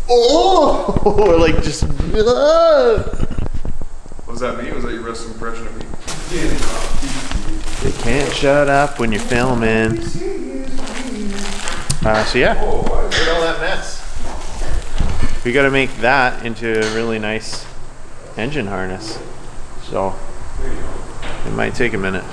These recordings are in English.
Oh, like just. What does that mean? Was that your best impression of me? They can't shut up when you're filming. So yeah, look at all that mess. We got to make that into a really nice engine harness. So it might take a minute.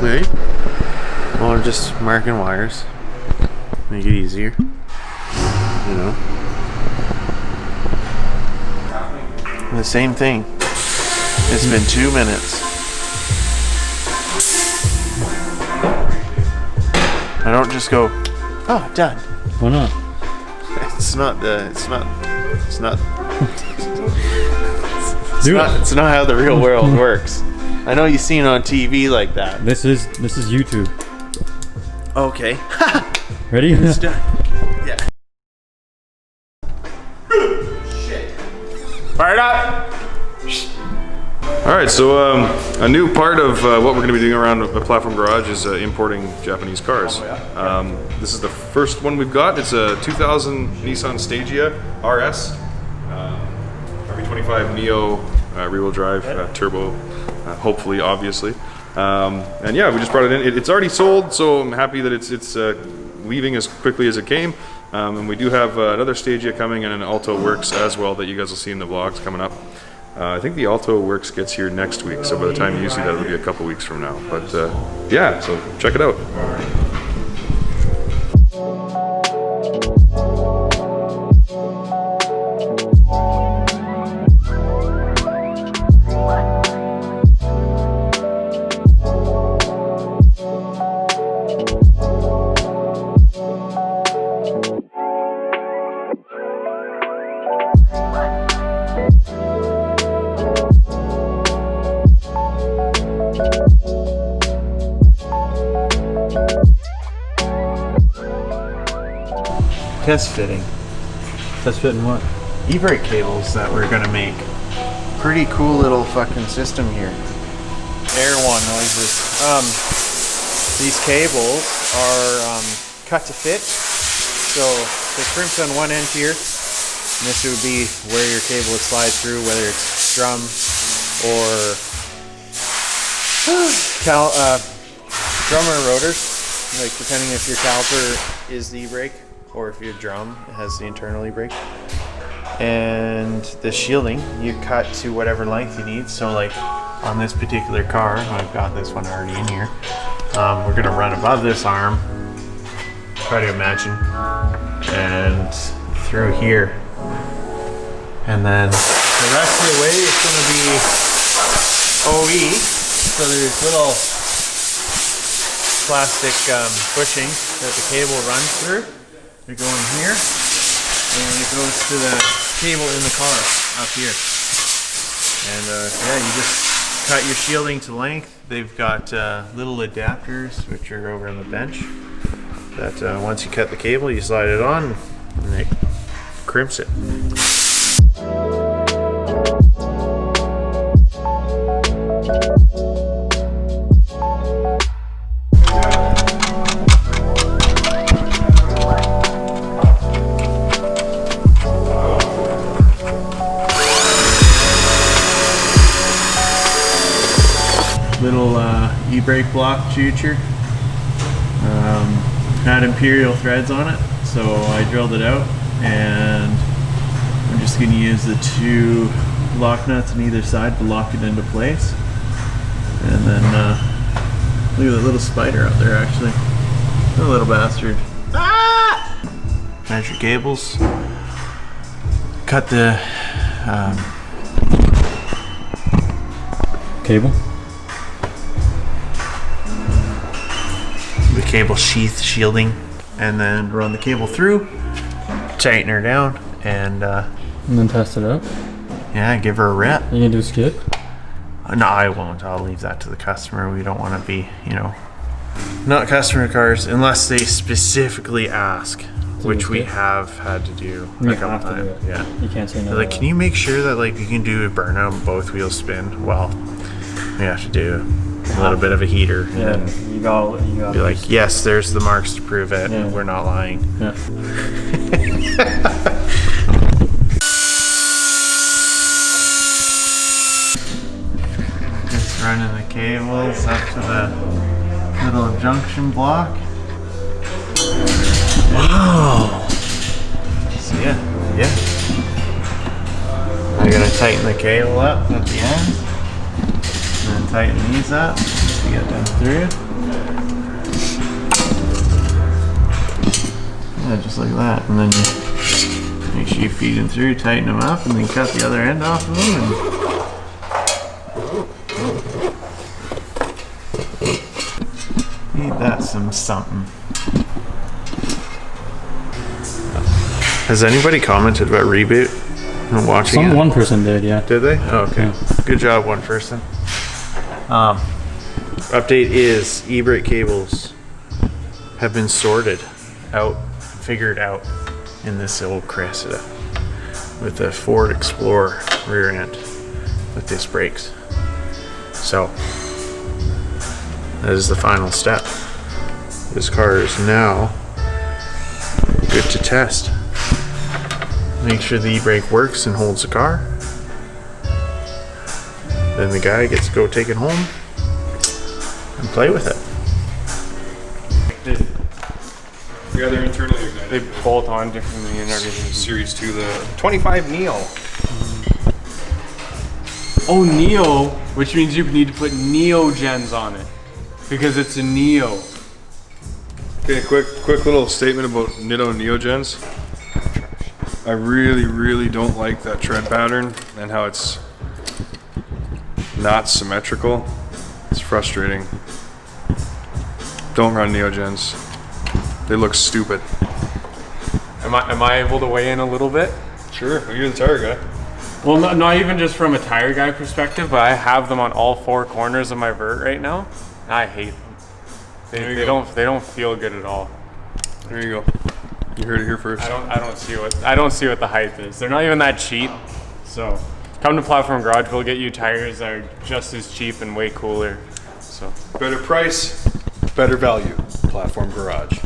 Right? Well, I'm just marking wires. Make it easier. You know? The same thing. It's been 2 minutes. I don't just go, oh, done. Why not? It's not it's not how the real world works. I know you've seen it on TV like that. This is YouTube. Okay. Ready? It's done. Yeah. Shit. Fire it up. All right, so a new part of what we're going to be doing around the Platform Garage is importing Japanese cars. This is the first one we've got. It's a 2000 Nissan Stagea RS, RV25 Neo rear-wheel drive turbo, hopefully, obviously. And yeah, we just brought it in. It's already sold, so I'm happy that it's leaving as quickly as it came. And we do have another Stagea coming and an Alto Works as well that you guys will see in the vlogs coming up. I think the Alto Works gets here next week, so by the time you see that, it'll be a couple weeks from now. But yeah, so check it out. Test fitting. Test fitting what? Ebrake cables that we're gonna make. Pretty cool little fucking system here. Air one noises. These cables are cut to fit. So they crimp on one end here, and this would be where your cable would slide through, whether it's drum or drum or rotors, like depending if your caliper is the Ebrake or if your drum has the internal Ebrake. And the shielding you cut to whatever length you need. So like on this particular car, I've got this one already in here, we're gonna run above this arm, try to imagine, and through here, and then the rest of the way it's gonna be OE. So there's little plastic bushing that the cable runs through. They go in here, and it goes to the cable in the car up here. And yeah, you just cut your shielding to length. They've got little adapters, which are over on the bench, that once you cut the cable, you slide it on, and it crimps it. Little e-brake block future. Had Imperial threads on it, so I drilled it out, and I'm just going to use the 2 lock nuts on either side to lock it into place. And then look at that little spider out there, actually. A little bastard. Ah! Measure cables. Cut the Cable? the cable sheath shielding. and then run the cable through, tighten her down, and then test it out. yeah, give her a rep. You gonna do a skip? No, I won't. I'll leave that to the customer. We don't want to be, you know, not customer cars unless they specifically ask, which we have had to do a couple times. Yeah. You can't say no. They're like, can you make sure that like you can do a burnout and both wheels spin? Well, we have to do a little bit of a heater. Yeah, And you got. be like, yes, there's the marks to prove it. Yeah. We're not lying. Yeah. Just running the cables up to the little junction block. Wow. So yeah. I'm gonna tighten the cable up at the end, and then tighten these up to get them through. Yeah, just like that, and then you make sure you feed them through, tighten them up, and then cut the other end off of them. And need that something. Has anybody commented about Reboot and watching it? One person did, yeah. Did they? Oh, okay. Yeah. Good job, one person. Update is Ebrake cables have been sorted out, figured out in this old Cressida with the Ford Explorer rear end with disc brakes. So that is the final step. This car is now good to test. Make sure the e-brake works and holds the car. Then the guy gets to go take it home and play with it. Yeah, they're internally ignited. They bolt on differently and everything. Series 2, the 25 Neo. Oh, Neo, which means you need to put Neo gens on it because it's a Neo. Okay, quick little statement about Nitto Neogens. I really don't like that tread pattern and how it's not symmetrical. It's frustrating. Don't run Neogens. They look stupid. Am I able to weigh in a little bit? Sure, you're the tire guy. Well, not even just from a tire guy perspective, but I have them on all four corners of my vert right now. I hate them. They don't feel good at all. There you go. You heard it here first. I don't see what the hype is. They're not even that cheap. So come to Platform Garage. We'll get you tires that are just as cheap and way cooler. So Better price, better value. Platform Garage.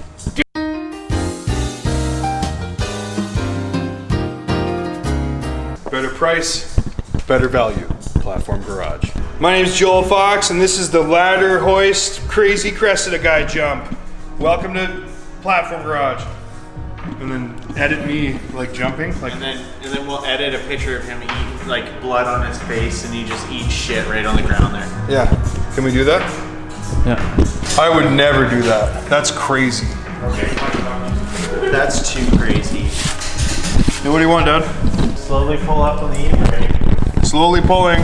Better price, better value. Platform Garage. My name is Joel Fox, and this is the ladder hoist crazy Cressida guy jump. Welcome to Platform Garage. And then edit me like jumping, like. And then we'll edit a picture of him eat like blood on his face, and he just eats shit right on the ground there. Yeah. Can we do that? Yeah. I would never do that. That's crazy. Okay. That's too crazy. Hey, what do you want, Dad? Slowly pull up on the e-brake. Slowly pulling.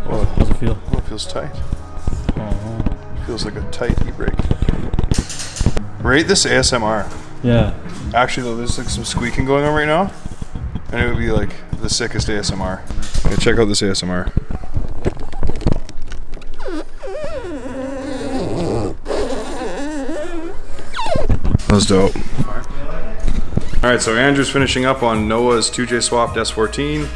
How's it feel? Oh, it feels tight. It feels like a tight e-brake. Rate this ASMR. Yeah. Actually though, there's like some squeaking going on right now, and it would be like the sickest ASMR. Okay, check out this ASMR. That's dope. Alright, so Andrew's finishing up on Noah's 2J swapped S14.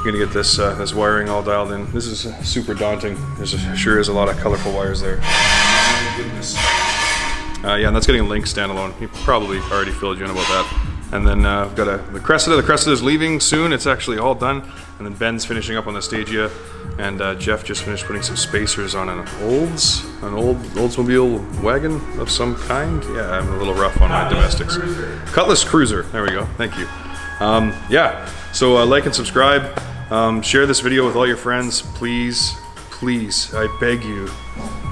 Gonna get this this wiring all dialed in. This is super daunting. Sure is a lot of colorful wires there. Oh my goodness. Yeah, and that's getting a Link standalone. He probably already filled you in about that. And then I've got the Cressida. The Cressida is leaving soon. It's actually all done. And then Ben's finishing up on the Stagia. And Jeff just finished putting some spacers on an Oldsmobile wagon of some kind. Yeah, I'm a little rough on my domestics. Cutlass Cruiser. There we go. Thank you. Yeah, so like and subscribe. Share this video with all your friends. Please, I beg you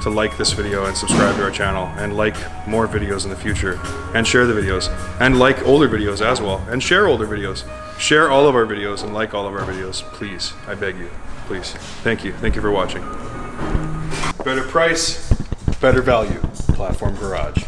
to like this video and subscribe to our channel and like more videos in the future and share the videos and like older videos as well and share older videos. Share all of our videos and like all of our videos. Please, I beg you. Please. Thank you. Thank you for watching. Better price, better value, Platform Garage.